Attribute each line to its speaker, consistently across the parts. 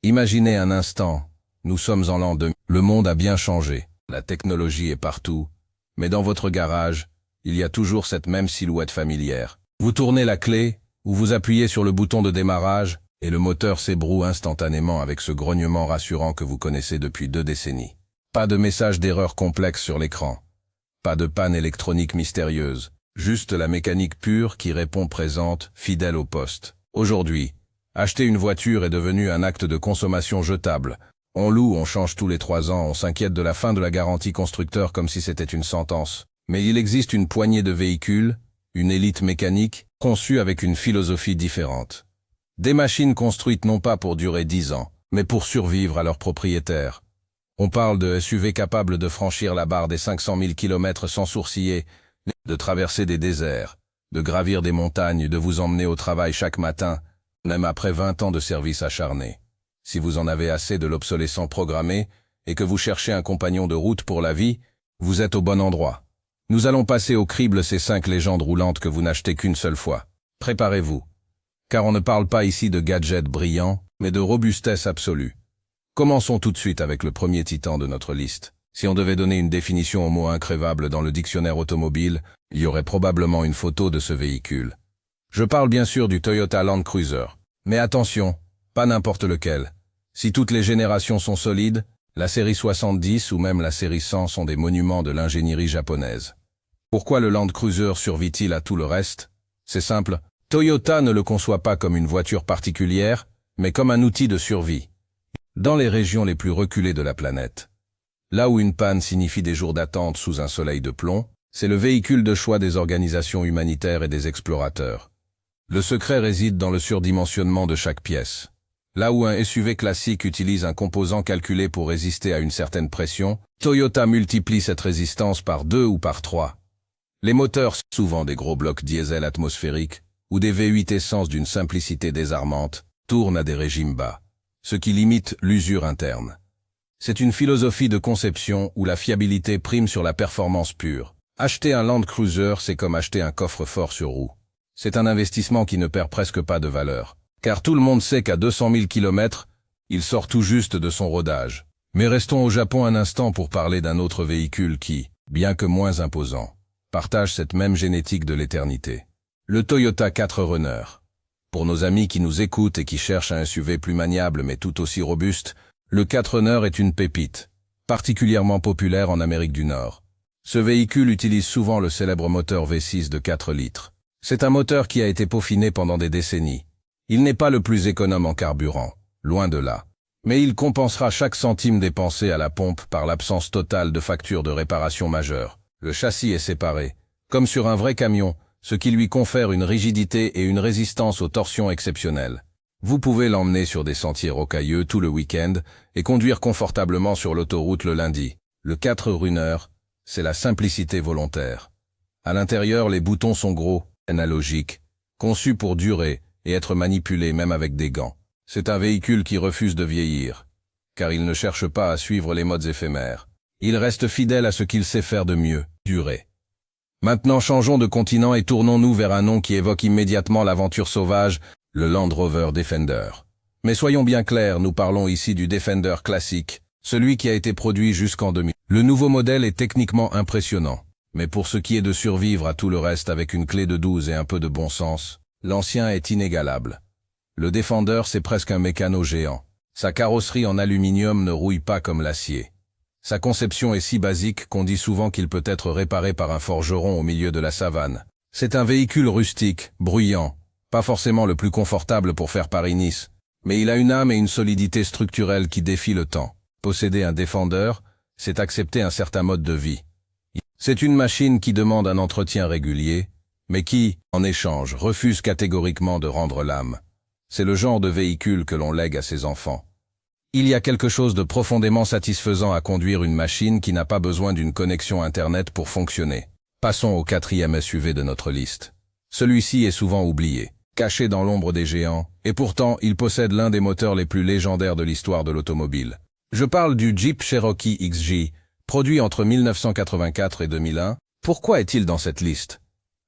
Speaker 1: Imaginez un instant, nous sommes en l'an 2000. Le monde a bien changé, la technologie est partout, mais dans votre garage, il y a toujours cette même silhouette familière. Vous tournez la clé, ou vous appuyez sur le bouton de démarrage, et le moteur s'ébroue instantanément avec ce grognement rassurant que vous connaissez depuis 2 décennies. Pas de message d'erreur complexe sur l'écran. Pas de panne électronique mystérieuse. Juste la mécanique pure qui répond présente, fidèle au poste. Aujourd'hui, acheter une voiture est devenu un acte de consommation jetable. On loue, on change tous les 3 ans, on s'inquiète de la fin de la garantie constructeur comme si c'était une sentence. Mais il existe une poignée de véhicules, une élite mécanique, conçue avec une philosophie différente. Des machines construites non pas pour durer 10 ans, mais pour survivre à leurs propriétaires. On parle de SUV capables de franchir la barre des 500 000 km sans sourciller, de traverser des déserts, de gravir des montagnes, de vous emmener au travail chaque matin, même après 20 ans de service acharné. Si vous en avez assez de l'obsolescence programmée et que vous cherchez un compagnon de route pour la vie, vous êtes au bon endroit. Nous allons passer au crible ces 5 légendes roulantes que vous n'achetez qu'une seule fois. Préparez-vous. Car on ne parle pas ici de gadgets brillants, mais de robustesse absolue. Commençons tout de suite avec le premier titan de notre liste. Si on devait donner une définition au mot incrévable dans le dictionnaire automobile, il y aurait probablement une photo de ce véhicule. Je parle bien sûr du Toyota Land Cruiser. Mais attention, pas n'importe lequel. Si toutes les générations sont solides, la série 70 ou même la série 100 sont des monuments de l'ingénierie japonaise. Pourquoi le Land Cruiser survit-il à tout le reste? C'est simple, Toyota ne le conçoit pas comme une voiture particulière, mais comme un outil de survie. Dans les régions les plus reculées de la planète, là où une panne signifie des jours d'attente sous un soleil de plomb, c'est le véhicule de choix des organisations humanitaires et des explorateurs. Le secret réside dans le surdimensionnement de chaque pièce. Là où un SUV classique utilise un composant calculé pour résister à une certaine pression, Toyota multiplie cette résistance par 2 ou par 3. Les moteurs, souvent des gros blocs diesel atmosphériques, ou des V8 essence d'une simplicité désarmante, tournent à des régimes bas, ce qui limite l'usure interne. C'est une philosophie de conception où la fiabilité prime sur la performance pure. Acheter un Land Cruiser, c'est comme acheter un coffre-fort sur roue. C'est un investissement qui ne perd presque pas de valeur. Car tout le monde sait qu'à 200 000 km, il sort tout juste de son rodage. Mais restons au Japon un instant pour parler d'un autre véhicule qui, bien que moins imposant, partage cette même génétique de l'éternité. Le Toyota 4Runner. Pour nos amis qui nous écoutent et qui cherchent un SUV plus maniable mais tout aussi robuste, le 4Runner est une pépite, particulièrement populaire en Amérique du Nord. Ce véhicule utilise souvent le célèbre moteur V6 de 4 litres. C'est un moteur qui a été peaufiné pendant des décennies. Il n'est pas le plus économe en carburant, loin de là. Mais il compensera chaque centime dépensé à la pompe par l'absence totale de factures de réparation majeure. Le châssis est séparé, comme sur un vrai camion, ce qui lui confère une rigidité et une résistance aux torsions exceptionnelles. Vous pouvez l'emmener sur des sentiers rocailleux tout le week-end et conduire confortablement sur l'autoroute le lundi. Le 4Runner, c'est la simplicité volontaire. À l'intérieur, les boutons sont gros, analogiques, conçus pour durer et être manipulés même avec des gants. C'est un véhicule qui refuse de vieillir, car il ne cherche pas à suivre les modes éphémères. Il reste fidèle à ce qu'il sait faire de mieux, durer. Maintenant changeons de continent et tournons-nous vers un nom qui évoque immédiatement l'aventure sauvage, le Land Rover Defender. Mais soyons bien clairs, nous parlons ici du Defender classique, celui qui a été produit jusqu'en 2000. Le nouveau modèle est techniquement impressionnant, mais pour ce qui est de survivre à tout le reste avec une clé de 12 et un peu de bon sens, l'ancien est inégalable. Le Defender, c'est presque un mécano géant. Sa carrosserie en aluminium ne rouille pas comme l'acier. Sa conception est si basique qu'on dit souvent qu'il peut être réparé par un forgeron au milieu de la savane. C'est un véhicule rustique, bruyant, pas forcément le plus confortable pour faire Paris-Nice, mais il a une âme et une solidité structurelle qui défient le temps. Posséder un Defender, c'est accepter un certain mode de vie. C'est une machine qui demande un entretien régulier, mais qui, en échange, refuse catégoriquement de rendre l'âme. C'est le genre de véhicule que l'on lègue à ses enfants. Il y a quelque chose de profondément satisfaisant à conduire une machine qui n'a pas besoin d'une connexion Internet pour fonctionner. Passons au 4e SUV de notre liste. Celui-ci est souvent oublié, caché dans l'ombre des géants, et pourtant il possède l'un des moteurs les plus légendaires de l'histoire de l'automobile. Je parle du Jeep Cherokee XJ, produit entre 1984 et 2001. Pourquoi est-il dans cette liste?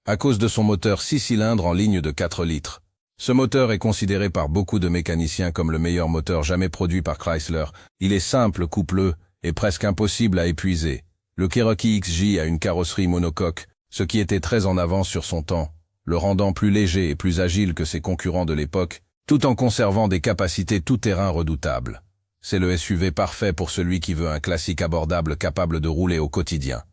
Speaker 1: À cause de son moteur 6 cylindres en ligne de 4 litres. Ce moteur est considéré par beaucoup de mécaniciens comme le meilleur moteur jamais produit par Chrysler. Il est simple, coupleux et presque impossible à épuiser. Le Cherokee XJ a une carrosserie monocoque, ce qui était très en avance sur son temps, le rendant plus léger et plus agile que ses concurrents de l'époque, tout en conservant des capacités tout-terrain redoutables. C'est le SUV parfait pour celui qui veut un classique abordable capable de rouler au quotidien.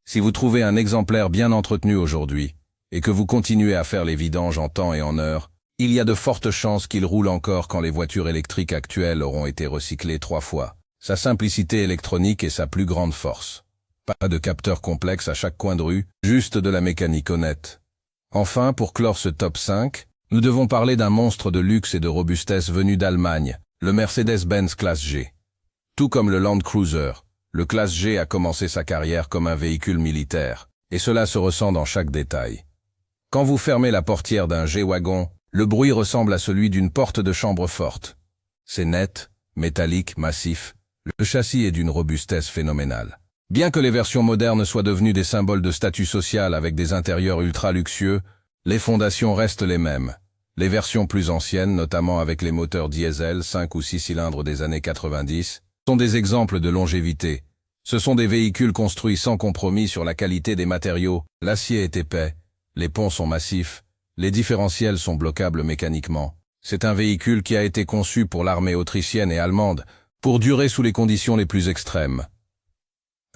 Speaker 1: Si vous trouvez un exemplaire bien entretenu aujourd'hui, et que vous continuez à faire les vidanges en temps et en heure, il y a de fortes chances qu'il roule encore quand les voitures électriques actuelles auront été recyclées 3 fois. Sa simplicité électronique est sa plus grande force. Pas de capteurs complexes à chaque coin de rue, juste de la mécanique honnête. Enfin, pour clore ce top 5, nous devons parler d'un monstre de luxe et de robustesse venu d'Allemagne, le Mercedes-Benz Classe G. Tout comme le Land Cruiser, le Classe G a commencé sa carrière comme un véhicule militaire, et cela se ressent dans chaque détail. Quand vous fermez la portière d'un G-Wagon, le bruit ressemble à celui d'une porte de chambre forte. C'est net, métallique, massif. Le châssis est d'une robustesse phénoménale. Bien que les versions modernes soient devenues des symboles de statut social avec des intérieurs ultra luxueux, les fondations restent les mêmes. Les versions plus anciennes, notamment avec les moteurs diesel 5 ou 6 cylindres des années 90, sont des exemples de longévité. Ce sont des véhicules construits sans compromis sur la qualité des matériaux. L'acier est épais, les ponts sont massifs, les différentiels sont bloquables mécaniquement. C'est un véhicule qui a été conçu pour l'armée autrichienne et allemande, pour durer sous les conditions les plus extrêmes.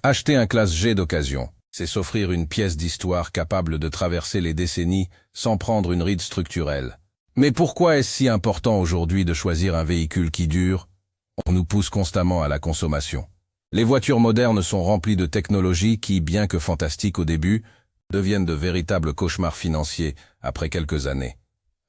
Speaker 1: Acheter un Classe G d'occasion, c'est s'offrir une pièce d'histoire capable de traverser les décennies sans prendre une ride structurelle. Mais pourquoi est-ce si important aujourd'hui de choisir un véhicule qui dure? On nous pousse constamment à la consommation. Les voitures modernes sont remplies de technologies qui, bien que fantastiques au début, deviennent de véritables cauchemars financiers après quelques années.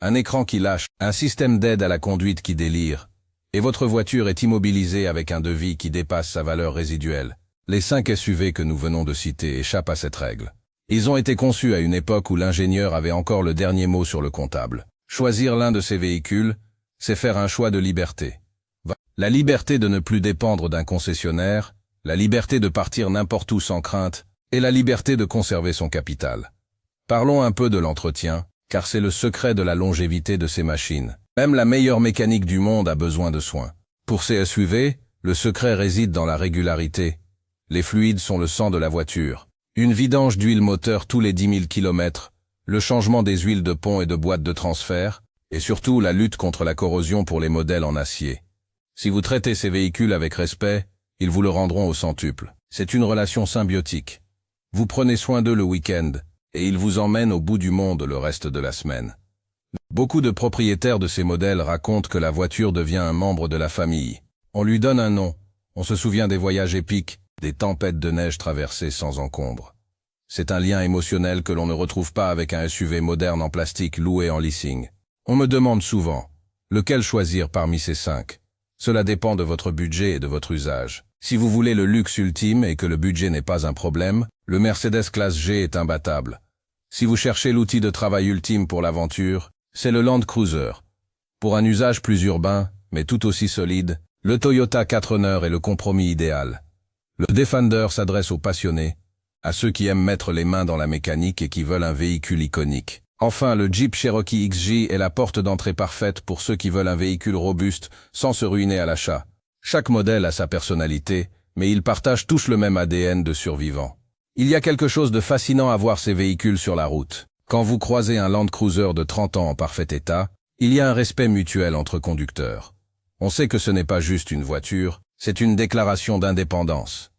Speaker 1: Un écran qui lâche, un système d'aide à la conduite qui délire, et votre voiture est immobilisée avec un devis qui dépasse sa valeur résiduelle. Les 5 SUV que nous venons de citer échappent à cette règle. Ils ont été conçus à une époque où l'ingénieur avait encore le dernier mot sur le comptable. Choisir l'un de ces véhicules, c'est faire un choix de liberté. La liberté de ne plus dépendre d'un concessionnaire, la liberté de partir n'importe où sans crainte, et la liberté de conserver son capital. Parlons un peu de l'entretien, car c'est le secret de la longévité de ces machines. Même la meilleure mécanique du monde a besoin de soins. Pour ces SUV, le secret réside dans la régularité. Les fluides sont le sang de la voiture. Une vidange d'huile moteur tous les 10 000 km, le changement des huiles de pont et de boîte de transfert, et surtout la lutte contre la corrosion pour les modèles en acier. Si vous traitez ces véhicules avec respect, ils vous le rendront au centuple. C'est une relation symbiotique. Vous prenez soin d'eux le week-end, et ils vous emmènent au bout du monde le reste de la semaine. Beaucoup de propriétaires de ces modèles racontent que la voiture devient un membre de la famille. On lui donne un nom, on se souvient des voyages épiques, des tempêtes de neige traversées sans encombre. C'est un lien émotionnel que l'on ne retrouve pas avec un SUV moderne en plastique loué en leasing. On me demande souvent, lequel choisir parmi ces 5? Cela dépend de votre budget et de votre usage. Si vous voulez le luxe ultime et que le budget n'est pas un problème, le Mercedes Classe G est imbattable. Si vous cherchez l'outil de travail ultime pour l'aventure, c'est le Land Cruiser. Pour un usage plus urbain, mais tout aussi solide, le Toyota 4Runner est le compromis idéal. Le Defender s'adresse aux passionnés, à ceux qui aiment mettre les mains dans la mécanique et qui veulent un véhicule iconique. Enfin, le Jeep Cherokee XJ est la porte d'entrée parfaite pour ceux qui veulent un véhicule robuste sans se ruiner à l'achat. Chaque modèle a sa personnalité, mais ils partagent tous le même ADN de survivants. Il y a quelque chose de fascinant à voir ces véhicules sur la route. Quand vous croisez un Land Cruiser de 30 ans en parfait état, il y a un respect mutuel entre conducteurs. On sait que ce n'est pas juste une voiture, c'est une déclaration d'indépendance.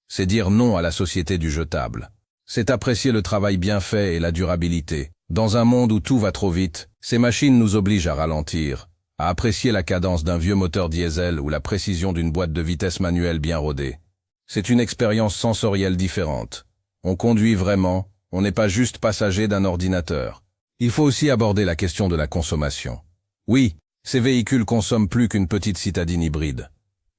Speaker 1: C'est dire non à la société du jetable. C'est apprécier le travail bien fait et la durabilité. Dans un monde où tout va trop vite, ces machines nous obligent à ralentir, à apprécier la cadence d'un vieux moteur diesel ou la précision d'une boîte de vitesse manuelle bien rodée. C'est une expérience sensorielle différente. On conduit vraiment, on n'est pas juste passager d'un ordinateur. Il faut aussi aborder la question de la consommation. Oui, ces véhicules consomment plus qu'une petite citadine hybride.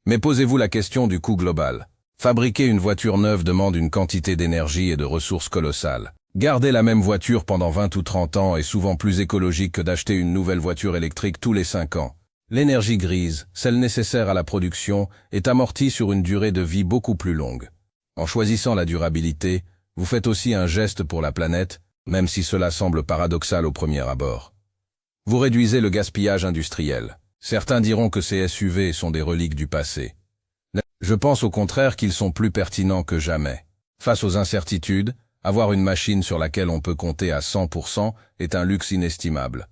Speaker 1: Mais posez-vous la question du coût global. Fabriquer une voiture neuve demande une quantité d'énergie et de ressources colossales. Garder la même voiture pendant 20 ou 30 ans est souvent plus écologique que d'acheter une nouvelle voiture électrique tous les 5 ans. L'énergie grise, celle nécessaire à la production, est amortie sur une durée de vie beaucoup plus longue. En choisissant la durabilité, vous faites aussi un geste pour la planète, même si cela semble paradoxal au premier abord. Vous réduisez le gaspillage industriel. Certains diront que ces SUV sont des reliques du passé. Je pense au contraire qu'ils sont plus pertinents que jamais. Face aux incertitudes, avoir une machine sur laquelle on peut compter à 100% est un luxe inestimable.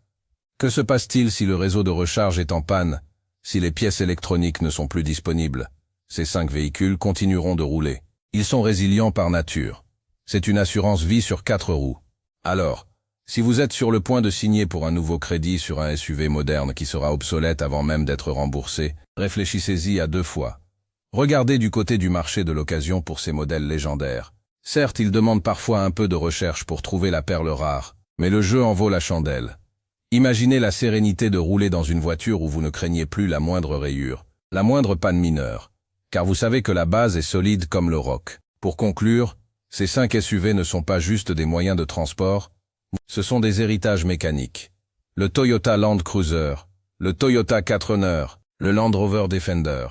Speaker 1: Que se passe-t-il si le réseau de recharge est en panne, si les pièces électroniques ne sont plus disponibles? Ces 5 véhicules continueront de rouler. Ils sont résilients par nature. C'est une assurance vie sur 4 roues. Alors, si vous êtes sur le point de signer pour un nouveau crédit sur un SUV moderne qui sera obsolète avant même d'être remboursé, réfléchissez-y à 2 fois. Regardez du côté du marché de l'occasion pour ces modèles légendaires. Certes, ils demandent parfois un peu de recherche pour trouver la perle rare, mais le jeu en vaut la chandelle. Imaginez la sérénité de rouler dans une voiture où vous ne craignez plus la moindre rayure, la moindre panne mineure, car vous savez que la base est solide comme le roc. Pour conclure, ces 5 SUV ne sont pas juste des moyens de transport, ce sont des héritages mécaniques. Le Toyota Land Cruiser, le Toyota 4Runner, le Land Rover Defender,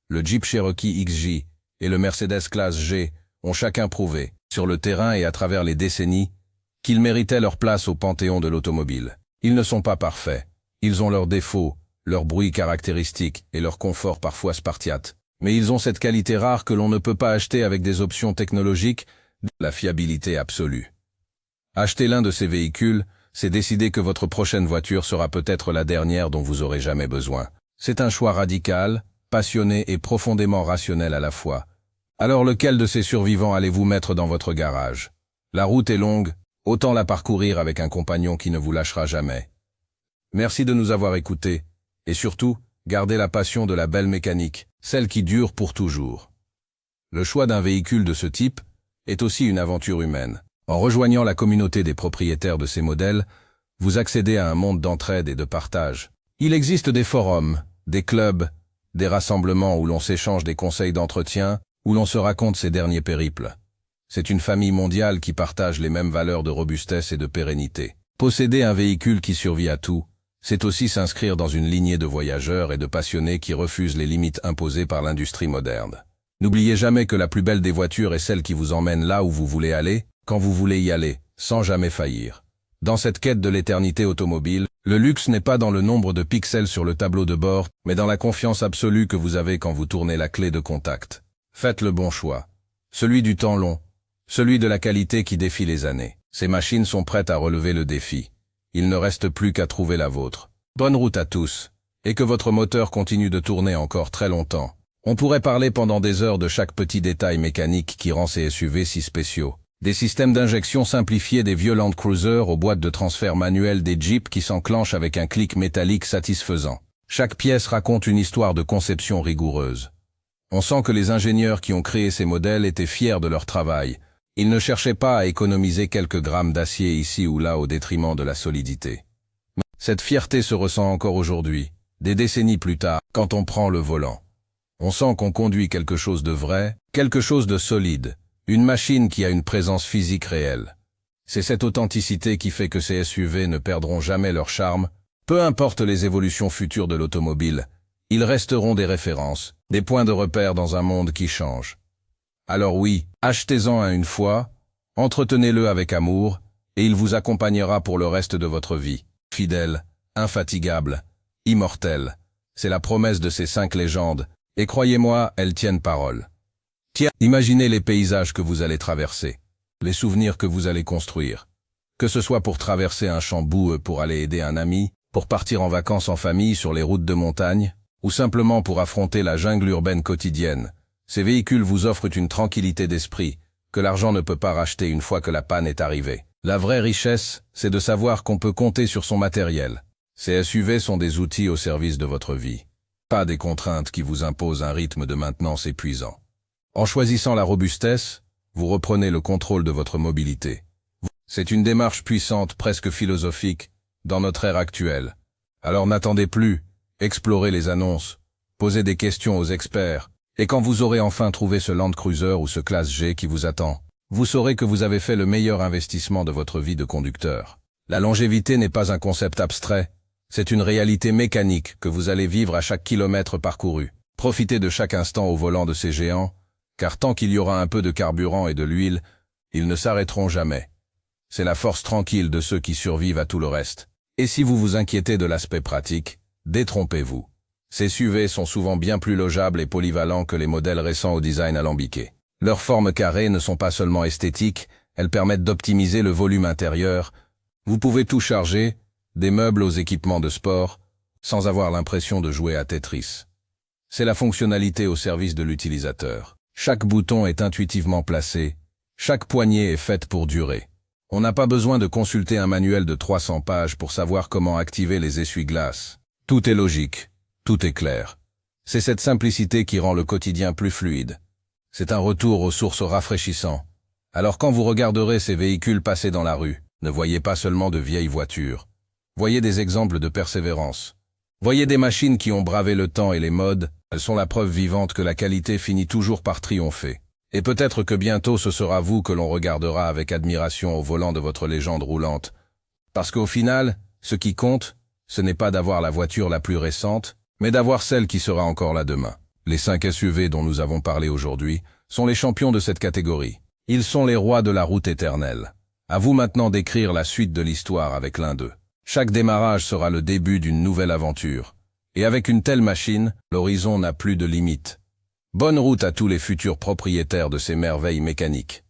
Speaker 1: le Jeep Cherokee XJ et le Mercedes Classe G ont chacun prouvé, sur le terrain et à travers les décennies, qu'ils méritaient leur place au panthéon de l'automobile. Ils ne sont pas parfaits. Ils ont leurs défauts, leur bruit caractéristique et leur confort parfois spartiate. Mais ils ont cette qualité rare que l'on ne peut pas acheter avec des options technologiques, la fiabilité absolue. Acheter l'un de ces véhicules, c'est décider que votre prochaine voiture sera peut-être la dernière dont vous aurez jamais besoin. C'est un choix radical, passionné et profondément rationnel à la fois. Alors lequel de ces survivants allez-vous mettre dans votre garage? La route est longue, autant la parcourir avec un compagnon qui ne vous lâchera jamais. Merci de nous avoir écoutés, et surtout, gardez la passion de la belle mécanique, celle qui dure pour toujours. Le choix d'un véhicule de ce type est aussi une aventure humaine. En rejoignant la communauté des propriétaires de ces modèles, vous accédez à un monde d'entraide et de partage. Il existe des forums, des clubs, des rassemblements où l'on s'échange des conseils d'entretien, où l'on se raconte ses derniers périples. C'est une famille mondiale qui partage les mêmes valeurs de robustesse et de pérennité. Posséder un véhicule qui survit à tout, c'est aussi s'inscrire dans une lignée de voyageurs et de passionnés qui refusent les limites imposées par l'industrie moderne. N'oubliez jamais que la plus belle des voitures est celle qui vous emmène là où vous voulez aller, quand vous voulez y aller, sans jamais faillir. Dans cette quête de l'éternité automobile, le luxe n'est pas dans le nombre de pixels sur le tableau de bord, mais dans la confiance absolue que vous avez quand vous tournez la clé de contact. Faites le bon choix. Celui du temps long. Celui de la qualité qui défie les années. Ces machines sont prêtes à relever le défi. Il ne reste plus qu'à trouver la vôtre. Bonne route à tous. Et que votre moteur continue de tourner encore très longtemps. On pourrait parler pendant des heures de chaque petit détail mécanique qui rend ces SUV si spéciaux. Des systèmes d'injection simplifiés des vieux Land Cruiser aux boîtes de transfert manuel des Jeeps qui s'enclenchent avec un clic métallique satisfaisant. Chaque pièce raconte une histoire de conception rigoureuse. On sent que les ingénieurs qui ont créé ces modèles étaient fiers de leur travail. Ils ne cherchaient pas à économiser quelques grammes d'acier ici ou là au détriment de la solidité. Cette fierté se ressent encore aujourd'hui, des décennies plus tard, quand on prend le volant. On sent qu'on conduit quelque chose de vrai, quelque chose de solide. Une machine qui a une présence physique réelle. C'est cette authenticité qui fait que ces SUV ne perdront jamais leur charme. Peu importe les évolutions futures de l'automobile, ils resteront des références, des points de repère dans un monde qui change. Alors oui, achetez-en un une fois, entretenez-le avec amour, et il vous accompagnera pour le reste de votre vie. Fidèle, infatigable, immortel. C'est la promesse de ces 5 légendes, et croyez-moi, elles tiennent parole. Imaginez les paysages que vous allez traverser, les souvenirs que vous allez construire. Que ce soit pour traverser un champ boueux pour aller aider un ami, pour partir en vacances en famille sur les routes de montagne, ou simplement pour affronter la jungle urbaine quotidienne, ces véhicules vous offrent une tranquillité d'esprit que l'argent ne peut pas racheter une fois que la panne est arrivée. La vraie richesse, c'est de savoir qu'on peut compter sur son matériel. Ces SUV sont des outils au service de votre vie, pas des contraintes qui vous imposent un rythme de maintenance épuisant. En choisissant la robustesse, vous reprenez le contrôle de votre mobilité. C'est une démarche puissante, presque philosophique, dans notre ère actuelle. Alors n'attendez plus, explorez les annonces, posez des questions aux experts, et quand vous aurez enfin trouvé ce Land Cruiser ou ce Classe G qui vous attend, vous saurez que vous avez fait le meilleur investissement de votre vie de conducteur. La longévité n'est pas un concept abstrait, c'est une réalité mécanique que vous allez vivre à chaque kilomètre parcouru. Profitez de chaque instant au volant de ces géants, car tant qu'il y aura un peu de carburant et de l'huile, ils ne s'arrêteront jamais. C'est la force tranquille de ceux qui survivent à tout le reste. Et si vous vous inquiétez de l'aspect pratique, détrompez-vous. Ces SUV sont souvent bien plus logeables et polyvalents que les modèles récents au design alambiqué. Leurs formes carrées ne sont pas seulement esthétiques, elles permettent d'optimiser le volume intérieur. Vous pouvez tout charger, des meubles aux équipements de sport, sans avoir l'impression de jouer à Tetris. C'est la fonctionnalité au service de l'utilisateur. Chaque bouton est intuitivement placé, chaque poignée est faite pour durer. On n'a pas besoin de consulter un manuel de 300 pages pour savoir comment activer les essuie-glaces. Tout est logique, tout est clair. C'est cette simplicité qui rend le quotidien plus fluide. C'est un retour aux sources rafraîchissant. Alors quand vous regarderez ces véhicules passer dans la rue, ne voyez pas seulement de vieilles voitures. Voyez des exemples de persévérance. Voyez des machines qui ont bravé le temps et les modes, elles sont la preuve vivante que la qualité finit toujours par triompher. Et peut-être que bientôt ce sera vous que l'on regardera avec admiration au volant de votre légende roulante. Parce qu'au final, ce qui compte, ce n'est pas d'avoir la voiture la plus récente, mais d'avoir celle qui sera encore là demain. Les 5 SUV dont nous avons parlé aujourd'hui sont les champions de cette catégorie. Ils sont les rois de la route éternelle. À vous maintenant d'écrire la suite de l'histoire avec l'un d'eux. Chaque démarrage sera le début d'une nouvelle aventure. Et avec une telle machine, l'horizon n'a plus de limite. Bonne route à tous les futurs propriétaires de ces merveilles mécaniques.